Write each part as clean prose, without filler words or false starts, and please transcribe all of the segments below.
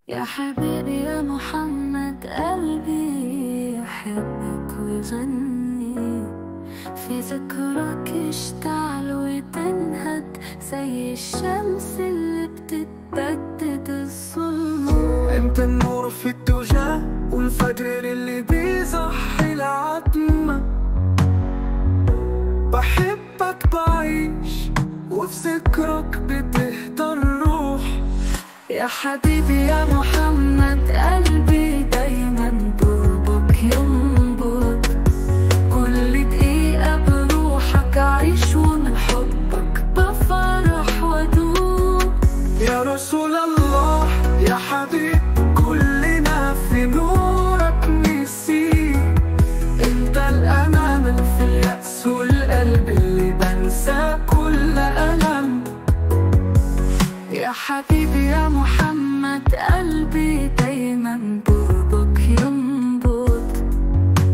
يا حبيبي يا محمد، قلبي يحبك ويغني في ذكرك، يشتعل وتنهد زي الشمس اللي بتتبدد الظلم. انت النور في الدجى والفجر اللي بيصحي العتمة. بحبك بعيش وفي ذكرك بتهدى الروح. يا حبيبي يا محمد، قلبي دايما بقربك ينبض. كل دقيقة بروحك أعيش ومن حبك بفرح وأدوب. يا رسول الله يا حبيب، كلنا في نورك نسيب. انت الأمان في اليأس والقلب اللي بنسى كل ألم. يا حبيبي يا محمد، قلبي دايما بقربك ينبض.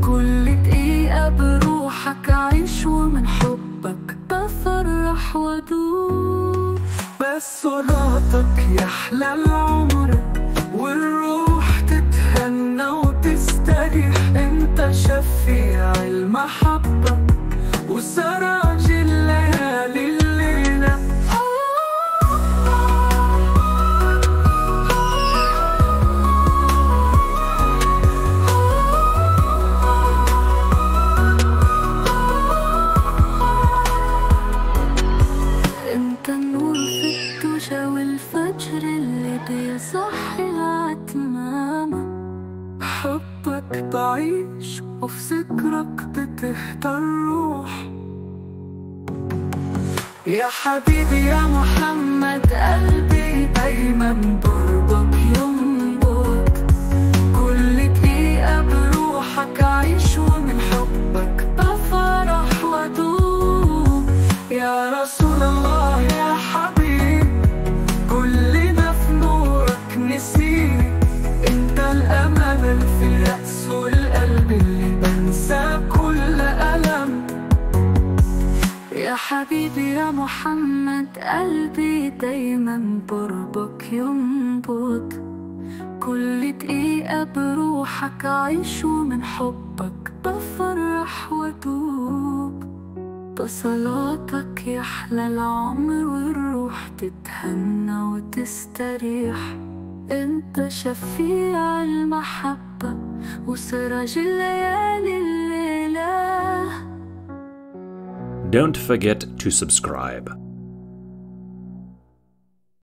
كل دقيقة بروحك أعيش ومن حبك بفرح وأدوب. بس صلاتك يحلى العمر والروح تتهنى وتستريح. انت شفيع المحبة وسراج الليالي الليلة. انت النور في الدجى والفجر اللي بيصحي العتمة. حبك بعيش وفي ذكرك بتهدى الروح. يا حبيبي يا محمد، قلبي دايما بقربك ينبض. كل دقيقة بروحك أعيش ومن حبك بفرح وأدوب. يا رسول الله يا حبيب، كلنا في نورك نسيب. انت الأمل في اليأس والقلب اللي بنسى كل ألم. يا حبيبي يا محمد، قلبي دايما بقربك ينبض. كل دقيقة بروحك أعيش ومن حبك بفرح وأدوب. بصلاتك يحلى العمر والروح تتهنى وتستريح. انت شفيع المحبة وسراج الليالي الليلة. Don't forget to subscribe.